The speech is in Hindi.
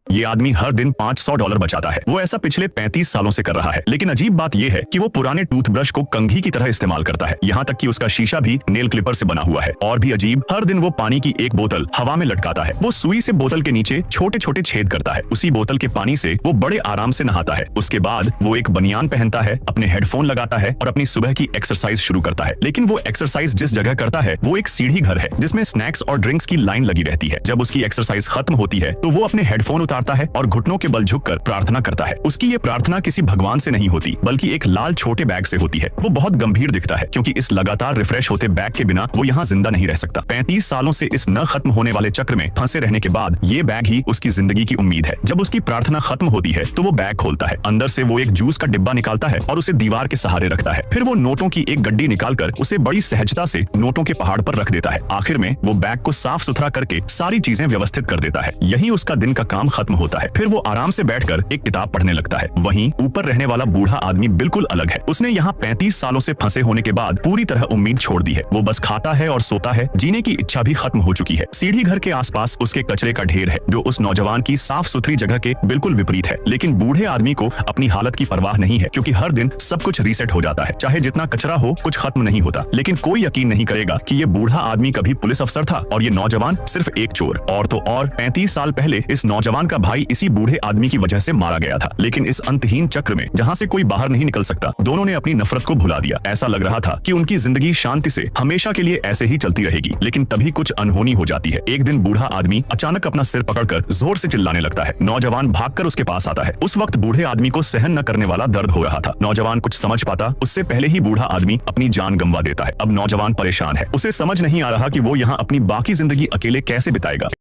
ये आदमी हर दिन $500 बचाता है। वो ऐसा पिछले 35 सालों से कर रहा है। लेकिन अजीब बात यह है कि वो पुराने टूथब्रश को कंघी की तरह इस्तेमाल करता है। यहाँ तक कि उसका शीशा भी नेल क्लिपर से बना हुआ है। और भी अजीब, हर दिन वो पानी की एक बोतल हवा में लटकाता है। वो सुई से बोतल के नीचे छोटे छोटे छेद करता है। उसी बोतल के पानी से वो बड़े आराम से नहाता है। उसके बाद वो एक बनियान पहनता है, अपने हेडफोन लगाता है और अपनी सुबह की एक्सरसाइज शुरू करता है। लेकिन वो एक्सरसाइज जिस जगह करता है वो एक सीढ़ी घर है जिसमें स्नैक्स और ड्रिंक्स की लाइन लगी रहती है। जब उसकी एक्सरसाइज खत्म होती है तो वो अपने हेडफोन उतारता है और घुटनों के बल झुककर प्रार्थना करता है। उसकी ये प्रार्थना किसी भगवान से नहीं होती बल्कि एक लाल छोटे बैग से होती है। वो बहुत गंभीर दिखता है क्योंकि इस लगातार रिफ्रेश होते बैग के बिना वो यहाँ जिंदा नहीं रह सकता। 35 सालों से इस न खत्म होने वाले चक्र में फंसे रहने के बाद ये बैग ही उसकी जिंदगी की उम्मीद है। जब उसकी प्रार्थना खत्म होती है तो वो बैग खोलता है। अंदर से वो एक जूस का डिब्बा निकालता है और उसे दीवार के सहारे रखता है। फिर वो नोटों की एक गड्डी निकालकर उसे बड़ी सहजता से नोटों के पहाड़ पर रख देता है। आखिर में वो बैग को साफ सुथरा करके सारी चीजें व्यवस्थित कर देता है। यही उसका दिन का काम खत्म होता है। फिर वो आराम से बैठकर एक किताब पढ़ने लगता है। वहीं ऊपर रहने वाला बूढ़ा आदमी बिल्कुल अलग है। उसने यहाँ 35 सालों से फंसे होने के बाद पूरी तरह उम्मीद छोड़ दी है। वो बस खाता है और सोता है। जीने की इच्छा भी खत्म हो चुकी है। सीढ़ी घर के आसपास उसके कचरे का ढेर है जो उस नौजवान की साफ सुथरी जगह के बिल्कुल विपरीत है। लेकिन बूढ़े आदमी को अपनी हालत की परवाह नहीं है क्योंकि हर दिन सब कुछ रीसेट हो जाता है। चाहे जितना कचरा हो, कुछ खत्म नहीं होता। लेकिन कोई यकीन नहीं करेगा कि ये बूढ़ा आदमी कभी पुलिस अफसर था और ये नौजवान सिर्फ एक चोर। और तो और 35 साल पहले इस नौजवान का भाई इसी बूढ़े आदमी की वजह से मारा गया था। लेकिन इस अंतहीन चक्र में जहाँ से कोई बाहर नहीं निकल सकता, दोनों ने अपनी नफरत को भुला दिया। ऐसा लग रहा था कि उनकी जिंदगी शांति से हमेशा के लिए ऐसे ही चलती रहेगी। लेकिन तभी कुछ अनहोनी हो जाती है। एक दिन बूढ़ा आदमी अचानक अपना सिर पकड़कर जोर से चिल्लाने लगता है। नौजवान भागकर उसके पास आता है। उस वक्त बूढ़े आदमी को सहन न करने वाला दर्द हो रहा था। नौजवान कुछ समझ पाता उससे पहले ही बूढ़ा आदमी अपनी जान गंवा देता है। अब नौजवान परेशान है। उसे समझ नहीं आ रहा कि वो यहाँ अपनी बाकी जिंदगी अकेले कैसे बिताएगा।